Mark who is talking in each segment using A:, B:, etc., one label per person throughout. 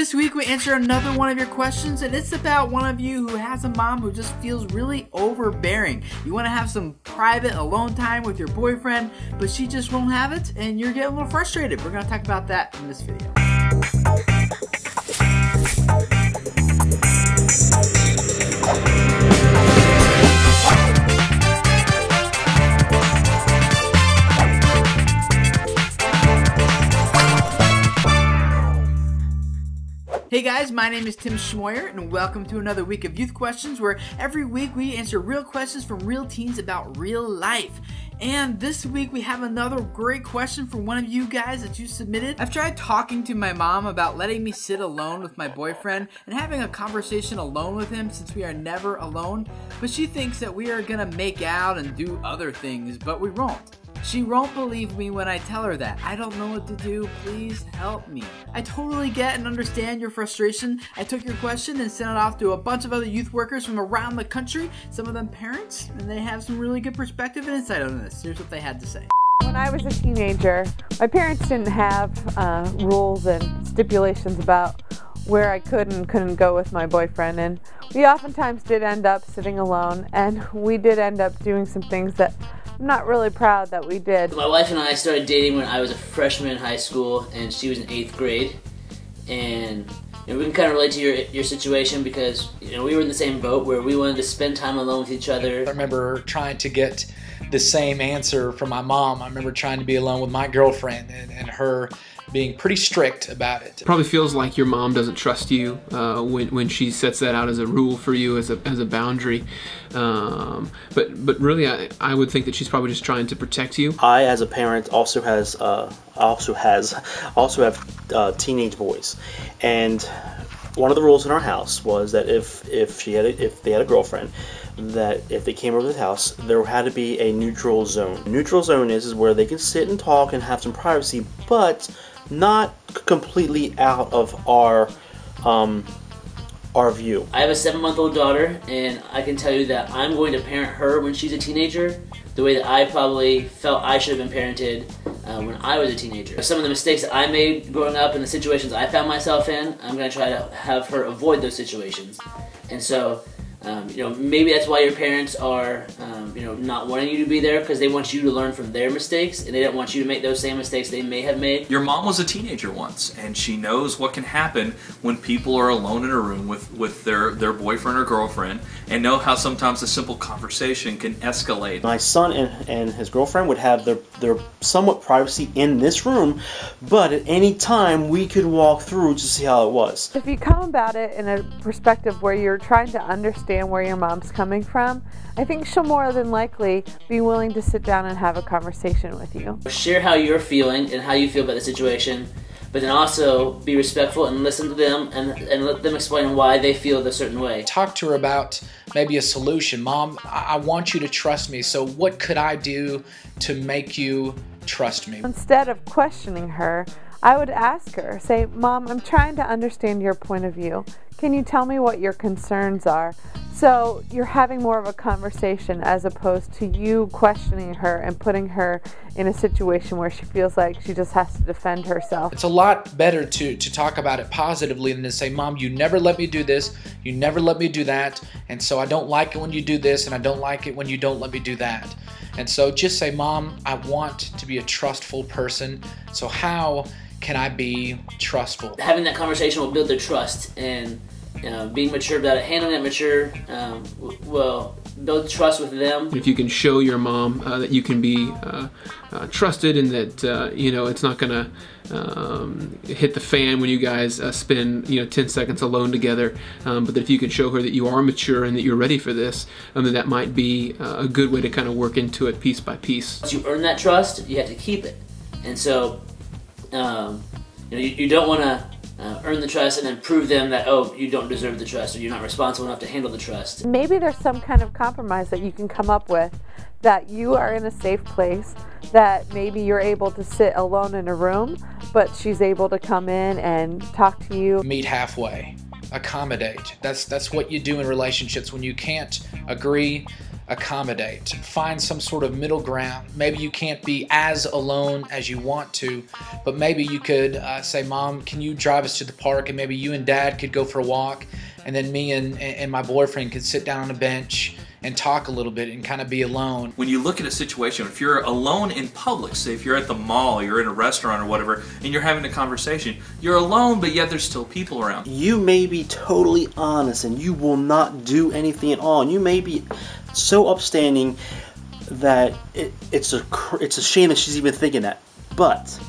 A: This week we answer another one of your questions, and it's about one of you who has a mom who just feels really overbearing. You want to have some private alone time with your boyfriend, but she just won't have it, and you're getting a little frustrated. We're going to talk about that in this video. Hey guys, my name is Tim Schmoyer, and welcome to another week of Youth Questions, where every week we answer real questions from real teens about real life. And this week we have another great question from one of you guys that you submitted. I've tried talking to my mom about letting me sit alone with my boyfriend and having a conversation alone with him, since we are never alone, but she thinks that we are gonna make out and do other things, but we won't. She won't believe me when I tell her that. I don't know what to do. Please help me. I totally get and understand your frustration. I took your question and sent it off to a bunch of other youth workers from around the country, some of them parents, and they have some really good perspective and insight on this. Here's what they had to say.
B: When I was a teenager, my parents didn't have rules and stipulations about where I could and couldn't go with my boyfriend, and we oftentimes did end up sitting alone, and we did end up doing some things that I'm not really proud that we did.
C: My wife and I started dating when I was a freshman in high school and she was in 8th grade, and we can kind of relate to your situation because we were in the same boat where we wanted to spend time alone with each other.
D: I remember trying to get the same answer from my mom. I remember trying to be alone with my girlfriend and her being pretty strict about it.
E: Probably feels like your mom doesn't trust you when she sets that out as a rule for you, as a boundary. But really, I would think that she's probably just trying to protect you.
F: I, as a parent, also have teenage boys, and one of the rules in our house was that if they had a girlfriend, that if they came over to the house, there had to be a neutral zone. Neutral zone is where they can sit and talk and have some privacy, but not completely out of our view.
C: I have a 7-month-old daughter, and I can tell you that I'm going to parent her when she's a teenager the way that I probably felt I should have been parented when I was a teenager. Some of the mistakes that I made growing up and the situations I found myself in, I'm going to try to have her avoid those situations. And so, maybe that's why your parents are, not wanting you to be there, because they want you to learn from their mistakes, and they don't want you to make those same mistakes they may have made.
G: Your mom was a teenager once, and she knows what can happen when people are alone in a room with their boyfriend or girlfriend, and know how sometimes a simple conversation can escalate.
F: My son and his girlfriend would have their somewhat privacy in this room, but at any time we could walk through to see how it was.
B: If you come about it in a perspective where you're trying to understand where your mom's coming from, I think she'll more than likely be willing to sit down and have a conversation with you.
C: Share how you're feeling and how you feel about the situation, but then also be respectful and listen to them and let them explain why they feel the certain way.
D: Talk to her about maybe a solution. Mom, I want you to trust me, so what could I do to make you trust me?
B: Instead of questioning her, I would ask her, say, Mom, I'm trying to understand your point of view. Can you tell me what your concerns are? So you're having more of a conversation as opposed to you questioning her and putting her in a situation where she feels like she just has to defend herself.
D: It's a lot better to talk about it positively than to say, Mom, you never let me do this, you never let me do that, and so I don't like it when you do this, and I don't like it when you don't let me do that. And so just say, Mom, I want to be a trustful person, so how can I be trustful?
C: Having that conversation will build their trust, and being mature about it, handling it mature, will build trust with them.
E: If you can show your mom that you can be trusted, and that it's not gonna hit the fan when you guys spend 10 seconds alone together, but that if you can show her that you are mature and that you're ready for this, then that might be a good way to kind of work into it piece by piece.
C: Once you earn that trust, you have to keep it, and so you don't want to earn the trust and then prove them that, oh, you don't deserve the trust or you're not responsible enough to handle the trust.
B: Maybe there's some kind of compromise that you can come up with, that you are in a safe place, that maybe you're able to sit alone in a room, but she's able to come in and talk to you.
D: Meet halfway. Accommodate. That's what you do in relationships when you can't agree accommodate. Find some sort of middle ground. Maybe you can't be as alone as you want to, but maybe you could say, Mom, can you drive us to the park, and maybe you and Dad could go for a walk, and then me and my boyfriend could sit down on a bench and talk a little bit and kind of be alone.
G: When you look at a situation, if you're alone in public, say if you're at the mall, you're in a restaurant or whatever, and you're having a conversation, you're alone, but yet there's still people around.
F: You may be totally honest and you will not do anything at all. And you may be so upstanding that it's a shame that she's even thinking that. But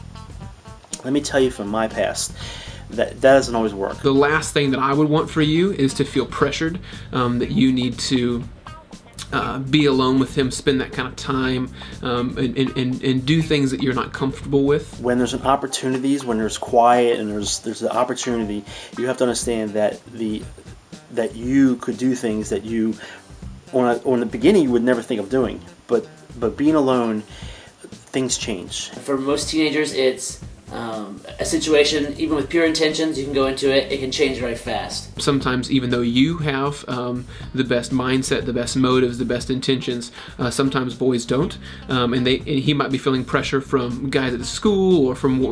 F: let me tell you from my past, that doesn't always work.
E: The last thing that I would want for you is to feel pressured that you need to be alone with him, spend that kind of time, and do things that you're not comfortable with.
F: When there's opportunities, when there's quiet and there's the opportunity, you have to understand that that you could do things that you on the beginning you would never think of doing. But being alone, things change.
C: For most teenagers, it's a situation, even with pure intentions, you can go into it, it can change very fast.
E: Sometimes even though you have the best mindset, the best motives, the best intentions, sometimes boys don't, and he might be feeling pressure from guys at the school or from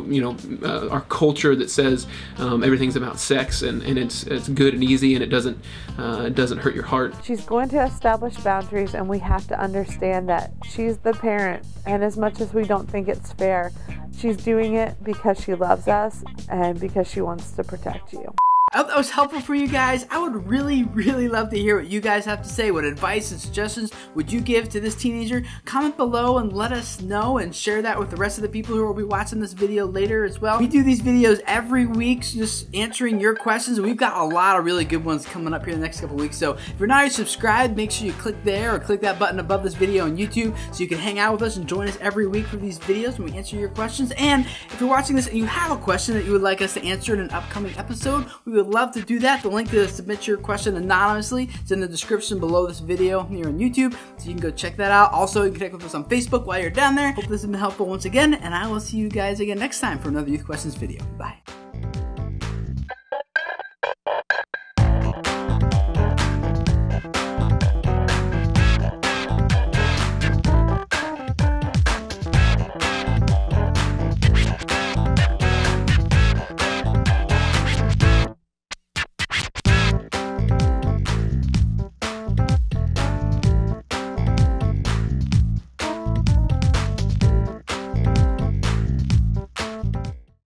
E: our culture that says everything's about sex and it's good and easy and it doesn't hurt your heart.
B: She's going to establish boundaries, and we have to understand that she's the parent, and as much as we don't think it's fair, she's doing it because she loves us and because she wants to protect you.
A: I hope that was helpful for you guys. I would really, really love to hear what you guys have to say. What advice and suggestions would you give to this teenager? Comment below and let us know, and share that with the rest of the people who will be watching this video later as well. We do these videos every week, just answering your questions. We've got a lot of really good ones coming up here in the next couple weeks. So if you're not already subscribed, make sure you click there or click that button above this video on YouTube so you can hang out with us and join us every week for these videos when we answer your questions. And if you're watching this and you have a question that you would like us to answer in an upcoming episode, we would love to do that. The link to submit your question anonymously is in the description below this video here on YouTube, so you can go check that out. Also, you can connect with us on Facebook while you're down there. Hope this has been helpful once again, and I will see you guys again next time for another Youth Questions video. Bye.